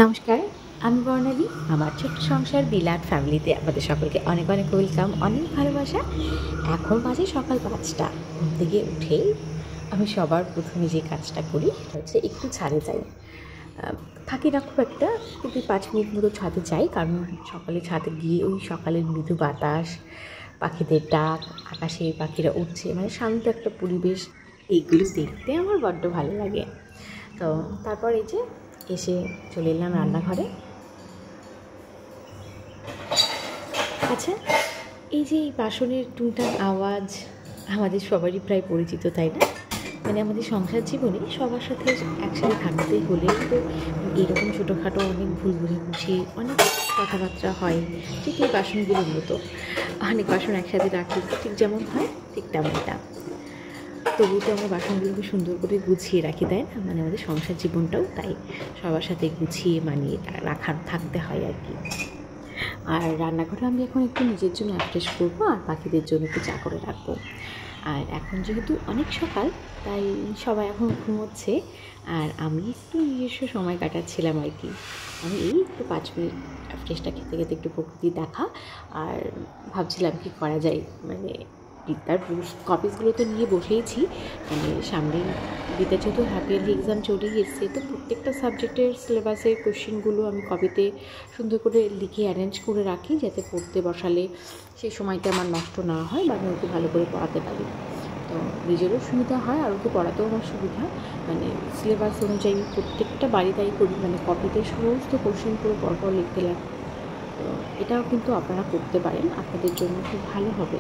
নমস্কার, আমি বর্ণালী। আমার ছোট্ট সংসার বিলাট ফ্যামিলিতে আপনাদের সকলকে অনেক অনেক ওয়েলকাম, অনেক ভালোবাসা। এখন বাজে সকাল 5টা। ঘুম থেকে উঠেই আমি সবার প্রথমে যে কাজটা করি সেটা হচ্ছে একটু ছাদে যাই। থাকি না খুব একটা, কিন্তু 5 মিনিট মতো ছাদে যাই, কারণ সকালে ছাদে গিয়ে ওই সকালের মৃদু বাতাস, পাখিদের ডাক, আকাশে পাখিরা উঠছে, মানে শান্ত একটা পরিবেশ, এইগুলো দেখতে আমার বড্ড ভালো লাগে। তো তারপর এই যে এসে চলে এলাম রান্নাঘরে। আচ্ছা, এই যে এই বাসনের টুনটান আওয়াজ আমাদের সবারই প্রায় পরিচিত, তাই না? মানে আমাদের সংসার জীবনে সবার সাথে একসাথে থাকতে হলে তো এরকম ছোটোখাটো অনেক ভুল বুঝাবুঝি, অনেক কথাবার্তা হয়, ঠিক এই বাসনগুলোর মতো। অনেক বাসন একসাথে রাখি, ঠিক যেমন হয় ঠিক তেমনটা। তবুও তো আমরা বাসনগুলোকে সুন্দর করে গুছিয়ে রাখি, তাই না? মানে আমাদের সংসার জীবনটাও তাই, সবার সাথে গুছিয়ে মানিয়ে থাকতে হয় আর কি। আর রান্নাঘরে আমি এখন একটু নিজের জন্য অ্যাফ্রেশ করবো, আর পাখিদের জন্য একটু চা করে রাখবো। আর এখন যেহেতু অনেক সকাল, তাই সবাই এখন ঘুমোচ্ছে, আর আমি একটু নিজস্ব সময় কাটাচ্ছিলাম আর কি। আমি এই একটু 5 মিনিট অ্যাফ্রেশটা খেতে খেতে একটু প্রকৃতি দেখা, আর ভাবছিলাম কি করা যায়। মানে বিদ্যার কপিসগুলো তো নিয়ে বসেইছি, মানে সামনে বিদ্যার যেহেতু হাফ ইয়ারলি এক্সাম চলেই এসছে, তো প্রত্যেকটা সাবজেক্টের সিলেবাসের কোশ্চেনগুলো আমি কপিতে সুন্দর করে লিখে অ্যারেঞ্জ করে রাখি, যাতে পড়তে বসালে সেই সময়টা আমার নষ্ট না হয়, বা আমি ওকে ভালো করে পড়াতে পারি। তো নিজেরও সুবিধা হয়, আর ওকে পড়াতেও আমার সুবিধা। মানে সিলেবাস অনুযায়ী প্রত্যেকটা বাড়ি তাই করি, মানে কপিতে সমস্ত কোশ্চেন পুরো পরপর লিখতে লাগে। তো এটাও কিন্তু আপনারা করতে পারেন, আপনাদের জন্য খুব ভালো হবে।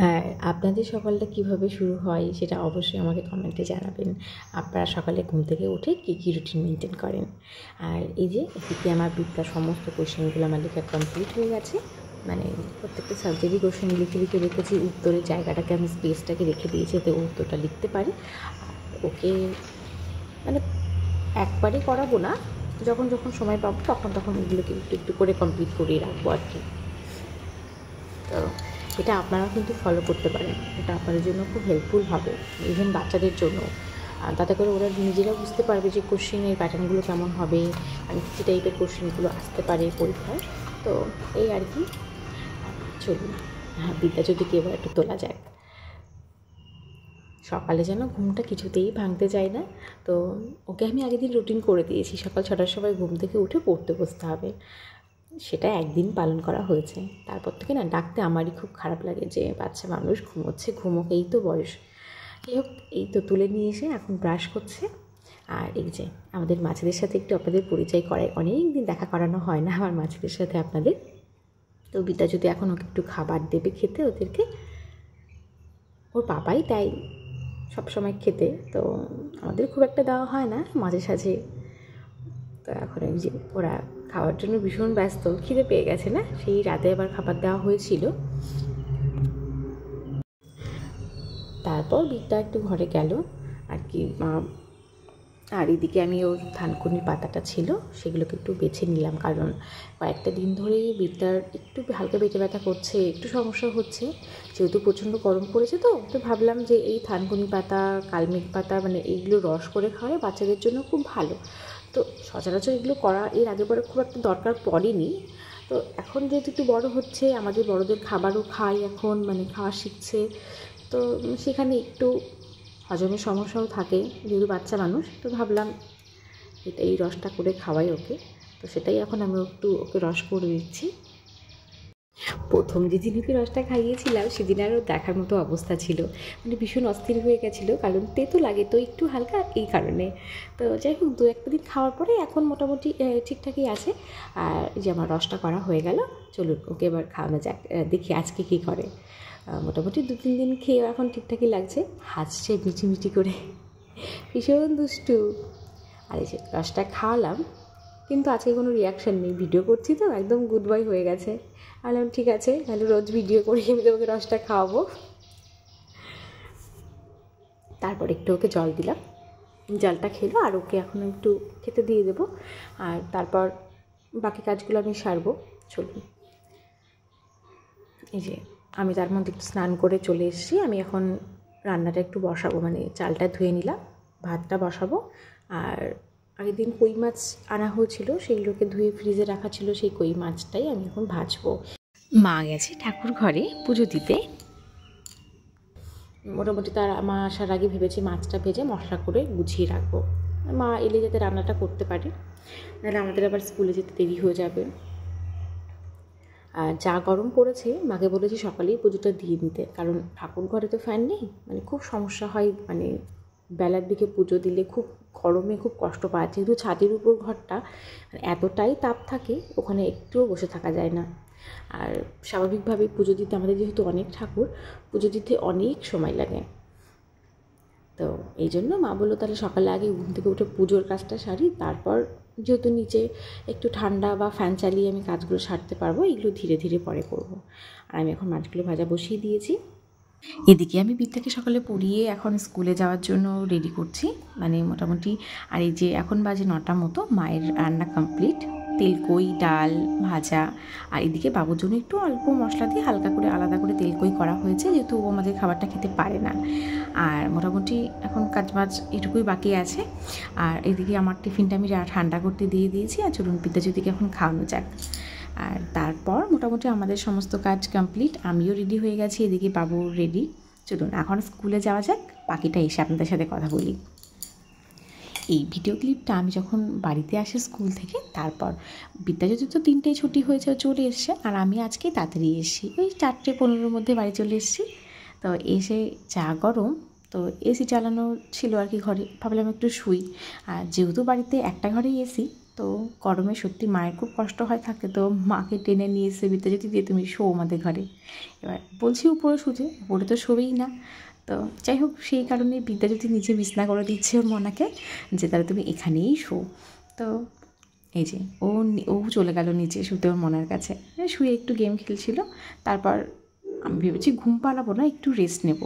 আর আপনাদের সকালটা কীভাবে শুরু হয় সেটা অবশ্যই আমাকে কমেন্টে জানাবেন। আপনারা সকালে ঘুম থেকে উঠে কী রুটিন মেনটেন করেন। আর এই যে এদিকে আমার বিদ্যার সমস্ত কোশ্চেনগুলো আমার লেখা কমপ্লিট হয়ে গেছে। মানে প্রত্যেকটা সাবজেক্টই কোশ্চেন লিখে রেখেছি, উত্তরের জায়গাটাকে আমি স্পেসটাকে রেখে দিয়েছি যাতে ও উত্তরটা লিখতে পারে। ওকে মানে একবারে করাবো না, যখন যখন সময় পাবো তখন এগুলোকে একটু একটু করে কমপ্লিট করিয়ে রাখবো আর কি। তো এটা আপনারা কিন্তু ফলো করতে পারেন, এটা আপনাদের জন্য খুব হেল্পফুল হবে, ইভেন বাচ্চাদের জন্য। তাতে করে ওরা নিজেরা বুঝতে পারবে যে কোশ্চেনের প্যাটার্নগুলো কেমন হবে, মানে কী টাইপের কোশ্চেনগুলো আসতে পারে পরীক্ষায়। তো এই আর কি। চলুন, বিদ্যা যদি এবার একটু তোলা যাক। সকালে যেন ঘুমটা কিছুতেই ভাঙতে যায় না। তো ওকে আমি আগের দিন রুটিন করে দিয়েছি, সকাল 6টার সময় ঘুম থেকে উঠে পড়তে বসতে হবে। সেটা একদিন পালন করা হয়েছে, তারপর থেকে না ডাকতে আমারই খুব খারাপ লাগে যে বাচ্চা মানুষ ঘুমোচ্ছে, ঘুমোক, এই তো বয়স। যাই হোক, এই তো তুলে নিয়ে এসে এখন ব্রাশ করছে। আর এই যে আমাদের মাছেদের সাথে একটু আপনাদের পরিচয় করায়, অনেক দিন দেখা করানো হয় না আমার মাছেদের সাথে আপনাদের। তো বিদ্যা যদি এখন ওকে একটু খাবার দেবে খেতে, ওদেরকে ওর বাবাই দেয় সবসময় খেতে, তো আমাদের খুব একটা দেওয়া হয় না মাঝে সাঝে। তো এখন এই যে ওরা খাওয়ার জন্য ভীষণ ব্যস্ত, খিদে পেয়ে গেছে না, সেই রাতে আবার খাবার দেওয়া হয়েছিল। তারপর বিদ্যা একটু ঘরে গেল আর কি। আর এদিকে আমি ওর থানকুনির পাতাটা ছিল সেগুলোকে একটু বেছে নিলাম, কারণ কয়েকটা দিন ধরেই বিদ্যার একটু হালকা পেটে ব্যথা করছে, একটু সমস্যা হচ্ছে, যেহেতু প্রচণ্ড গরম পড়েছে। তো ভাবলাম যে এই থানকুনি পাতা, কালমেঘ পাতা, মানে এইগুলো রস করে খাওয়ালে বাচ্চাদের জন্য খুব ভালো। তো সচরাচর এগুলো করা এর আগে পরে খুব একটা দরকার পড়েনি। তো এখন যেহেতু একটু বড় হচ্ছে, আমাদের বড়দের খাবারও খাই এখন, মানে খাওয়া শিখছে, তো সেখানে একটু হজমের সমস্যাও থাকে যেহেতু বাচ্চা মানুষ। তো ভাবলাম এই রসটা করে খাওয়াই ওকে। তো সেটাই এখন আমি একটু ওকে রস করে দিচ্ছি। প্রথম যেদিন ওকে রসটা খাইয়েছিলাম সেদিন আরও দেখার মতো অবস্থা ছিল, মানে ভীষণ অস্থির হয়ে গেছিলো, কারণ তেতো লাগে তো একটু হালকা, এই কারণে। তো যাই হোক, 2-1 দিন খাওয়ার পরে এখন মোটামুটি ঠিকঠাকই আছে। আর যে আমার রসটা করা হয়ে গেল, চলুন ওকে এবার খাওয়ানো যাক, দেখি আজকে কী করে। মোটামুটি 2-3 দিন খেয়ে এখন ঠিকঠাকই লাগছে, হাসছে মিটিমিটি করে, ভীষণ দুষ্টু। আর এই যে রসটা খাওয়ালাম, কিন্তু আজকে কোনো রিয়াকশান নেই, ভিডিও করছি তো একদম গুড বয় হয়ে গেছে। বললাম ঠিক আছে, তাহলে রোজ ভিডিও করে আমি তোমাকে রসটা খাওয়াবো। তারপর একটু ওকে জল দিলাম, জলটা খেলো, আর ওকে এখন একটু খেতে দিয়ে দেবো, আর তারপর বাকি কাজগুলো আমি সারবো। চলুন, এই যে আমি তার মধ্যে একটু স্নান করে চলে এসেছি। আমি এখন রান্নাটা একটু বসাবো, মানে চালটা ধুয়ে নিলাম, ভাতটা বসাবো, আর আগের দিন কই মাছ আনা হয়েছিল, সেইগুলোকে ধুয়ে ফ্রিজে রাখা ছিল, সেই কই মাছটাই আমি এখন ভাজবো। মা গেছে ঠাকুর ঘরে পুজো দিতে। মোটামুটি তার মা আসার আগে ভেবেছি মাছটা ভেজে মশলা করে গুছিয়ে রাখবো, মা এলে যাতে রান্নাটা করতে পারে, নাহলে আমাদের আবার স্কুলে যেতে দেরি হয়ে যাবে। আর যা গরম পড়েছে, মাকে বলেছি সকালেই পুজোটা দিয়ে দিতে, কারণ ঠাকুর ঘরে তো ফ্যান নেই, মানে খুব সমস্যা হয়, মানে বেলার দিকে পুজো দিলে খুব গরমে খুব কষ্ট পায়। যেহেতু ছাদের উপর ঘরটা, এতটাই তাপ থাকে ওখানে একটুও বসে থাকা যায় না। আর স্বাভাবিকভাবে পুজো দিতে আমাদের যেহেতু অনেক ঠাকুর, পুজো দিতে অনেক সময় লাগে। তো এই জন্য মা বললো তাহলে সকালে আগে ঘুম থেকে উঠে পুজোর কাজটা সারি, তারপর যেহেতু নিচে একটু ঠান্ডা বা ফ্যান চালিয়ে আমি কাজগুলো সারতে পারবো, এগুলো ধীরে ধীরে পরে করব। আর আমি এখন মাছগুলো ভাজা বসিয়ে দিয়েছি। এদিকে আমি বিদ্যাকে সকালে পড়িয়ে এখন স্কুলে যাওয়ার জন্য রেডি করছি, মানে মোটামুটি। আর এই যে এখন বাজে 9টা মতো, মায়ের রান্না কমপ্লিট, তেলকই ডাল ভাজা। আর এদিকে বাবুর জন্য একটু অল্প মশলা দিয়ে হালকা করে আলাদা করে তেলকই করা হয়েছে, যেহেতু ও আমাদের খাবারটা খেতে পারে না। আর মোটামুটি এখন কাজবাজ এটুকুই বাকি আছে। আর এদিকে আমার টিফিনটা আমি ঠান্ডা করতে দিয়ে দিয়েছি। আর চলুন বিদ্যাজ্যোতিকে এখন খাওয়ানো যাক। আর তারপর মোটামুটি আমাদের সমস্ত কাজ কমপ্লিট, আমিও রেডি হয়ে গেছি, এদিকে বাবু রেডি। চলুন এখন স্কুলে যাওয়া যাক, বাকিটা এসে আপনাদের সাথে কথা বলি। এই ভিডিও ক্লিপটা আমি যখন বাড়িতে আসি স্কুল থেকে, তারপর বিদ্যাজ্যোতি তো 3টেয় ছুটি হয়েছে, চলে এসছে। আর আমি আজকে তাড়াতাড়ি এসেছি, ওই 4:15-র মধ্যে বাড়ি চলে এসেছি। তো এসে যা গরম, তো এসি চালানো ছিল আর কি ঘরে, ভাবলাম একটু শুই। আর যেহেতু বাড়িতে একটা ঘরেই এসি, তো গরমে সত্যি মায়ের খুব কষ্ট হয় থাকতে, তো মাকে টেনে নিয়ে এসে বিদ্যাজ্যোতি দিয়ে তুমি শো আমাদের ঘরে। এবার বলছি উপরে শুতে, উপরে তো শোবেই না। তো যাই হোক, সেই কারণে বিদ্যাজ্যোতি নিচে বিছনা করে দিচ্ছে ওর মনাকে, যে তাহলে তুমি এখানেই শো। তো এই যে ও চলে গেল নিচে শুতে ওর মনার কাছে, শুয়ে একটু গেম খেলছিল। তারপর আমি ভেবেছি ঘুম পালাবো না, একটু রেস্ট নেব।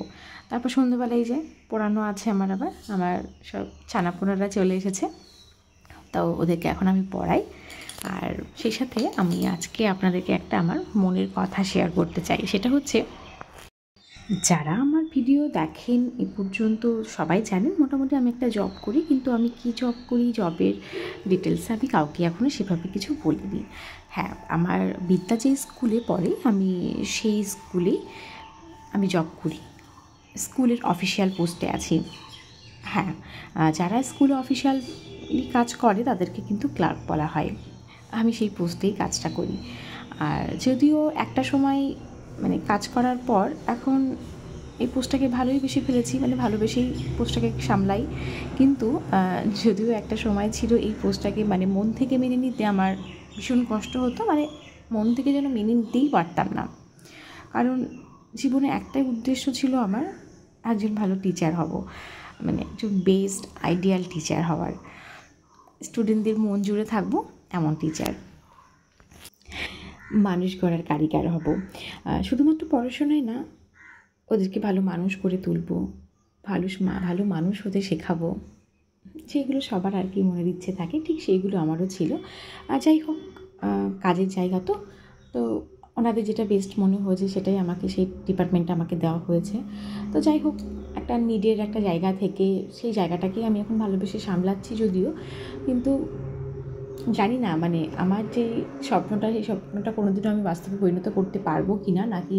তারপর সন্ধ্যেবেলায় যে পড়ানো আছে আমার সব ছানাপোনারা চলে এসেছে, তো ওদেরকে এখন আমি পড়াই। আর সেই সাথে আমি আজকে আপনাদেরকে একটা আমার মনের কথা শেয়ার করতে চাই। সেটা হচ্ছে, যারা আমার ভিডিও দেখেন এ পর্যন্ত সবাই জানেন মোটামুটি আমি একটা জব করি, কিন্তু আমি কি জব করি, জবের ডিটেলস আমি কাউকে এখনও সেভাবে কিছু বলিনি। হ্যাঁ, আমার বিদ্যা যে স্কুলে পড়ে, আমি সেই স্কুলেই আমি জব করি, স্কুলের অফিসিয়াল পোস্টে আছি। হ্যাঁ, যারা স্কুলে অফিসিয়ালি কাজ করে তাদেরকে কিন্তু ক্লার্ক বলা হয়, আমি সেই পোস্টেই কাজটা করি। আর যদিও একটা সময় মানে কাজ করার পর এখন এই পোস্টটাকে ভালোই বেশি ফেলেছি, মানে ভালোবেসেই পোস্টটাকে সামলাই। কিন্তু যদিও একটা সময় ছিল এই পোস্টটাকে মানে মন থেকে মেনে নিতে আমার ভীষণ কষ্ট হতো, মানে মন থেকে যেন মেনে নিতেই পারতাম না। কারণ জীবনে একটাই উদ্দেশ্য ছিল আমার, একজন ভালো টিচার হব, মানে একজন বেস্ট আইডিয়াল টিচার হওয়ার, স্টুডেন্টদের মন জুড়ে থাকবো এমন টিচার, মানুষ গড়ার কারিগর হব। শুধুমাত্র পড়াশোনায় না, ওদেরকে ভালো মানুষ করে তুলবো, ভালো মানুষ হতে শেখাবো, যেগুলো সবার আর কি মনের ইচ্ছে থাকে, ঠিক সেইগুলো আমারও ছিল। আর যাই হোক, কাজের জায়গা তো ওনাদের যেটা বেস্ট মনে হয়েছে সেটাই আমাকে, সেই ডিপার্টমেন্টটা আমাকে দেওয়া হয়েছে। তো যাই হোক, একটা নিডের একটা জায়গা থেকে সেই জায়গাটাকে আমি এখন ভালোবেসে সামলাচ্ছি যদিও, কিন্তু জানি না মানে আমার যে স্বপ্নটা, সেই স্বপ্নটা কোনোদিনও আমি বাস্তবে পরিণত করতে পারবো কি না, নাকি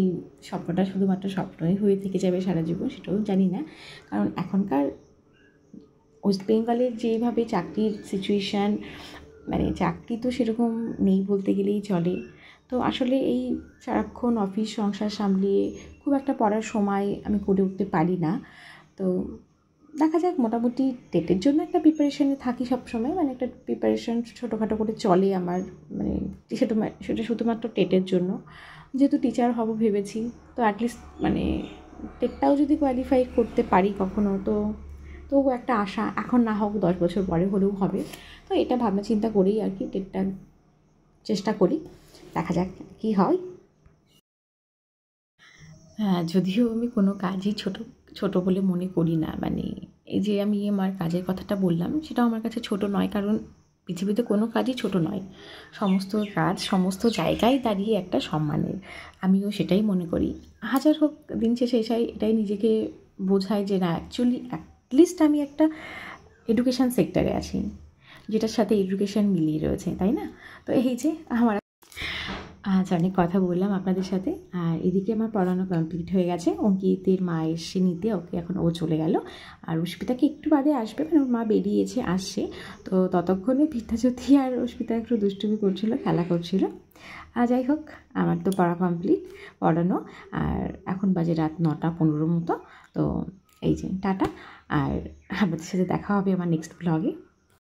স্বপ্নটা শুধুমাত্র স্বপ্নই হয়ে থেকে যাবে সারা জীবন, সেটাও জানি না। কারণ এখনকার ওয়েস্ট বেঙ্গলের যেভাবে চাকরির সিচুয়েশান, মানে চাকরি তো সেরকম নেই বলতে গেলেই চলে। তো আসলে এই সারাক্ষণ অফিস সংসার সামলিয়ে খুব একটা পড়ার সময় আমি করে উঠতে পারি না। তো দেখা যাক, মোটামুটি টেটের জন্য একটা প্রিপারেশানে থাকি সবসময়, মানে একটা প্রিপারেশান ছোটোখাটো করে চলে আমার, মানে সেটা শুধুমাত্র টেটের জন্য। যেহেতু টিচার হব ভেবেছি, তো অ্যাটলিস্ট মানে টেটটাও যদি কোয়ালিফাই করতে পারি কখনো, তো একটা আশা, এখন না হোক 10 বছর পরে হলেও হবে। তো এটা ভাবনা চিন্তা করেই আর কি টেটটা চেষ্টা করি, দেখা যাক কী হয়। হ্যাঁ, যদিও আমি কোনো কাজই ছোট বলে মনে করি না, মানে এই যে আমি আমার কাজের কথাটা বললাম, সেটাও আমার কাছে ছোট নয়, কারণ পৃথিবীতে কোনো কাজই ছোট নয়, সমস্ত কাজ সমস্ত জায়গায় দাঁড়িয়ে একটা সম্মানের, আমিও সেটাই মনে করি। হাজার হোক, দিন শেষে এটাই নিজেকে বোঝায় যে না, অ্যাকচুয়ালি অ্যাটলিস্ট আমি একটা এডুকেশান সেক্টরে আছি। যেটার সাথে এডুকেশন মিলিয়ে রয়েছে, তাই না? তো এই যে আমার আজ অনেক কথা বললাম আপনাদের সাথে। আর এদিকে আমার পড়ানো কমপ্লিট হয়ে গেছে। অঙ্কিতের মা এসে নিতে, ওকে এখন ও চলে গেল। আর অস্মিতাকে একটু বাদে আসবে, মানে ওর মা বেরিয়েছে, আসছে। তো ততক্ষণে বিদ্যাজ্যোতি আর অস্মিতা একটু দুষ্টুমি করছিল, খেলা করছিল। আর যাই হোক, আমার তো পড়া কমপ্লিট, পড়ানো। আর এখন বাজে রাত 9:15 মতো। তো এই যে টাটা। আর আপনাদের সাথে দেখা হবে আমার নেক্সট ব্লগে।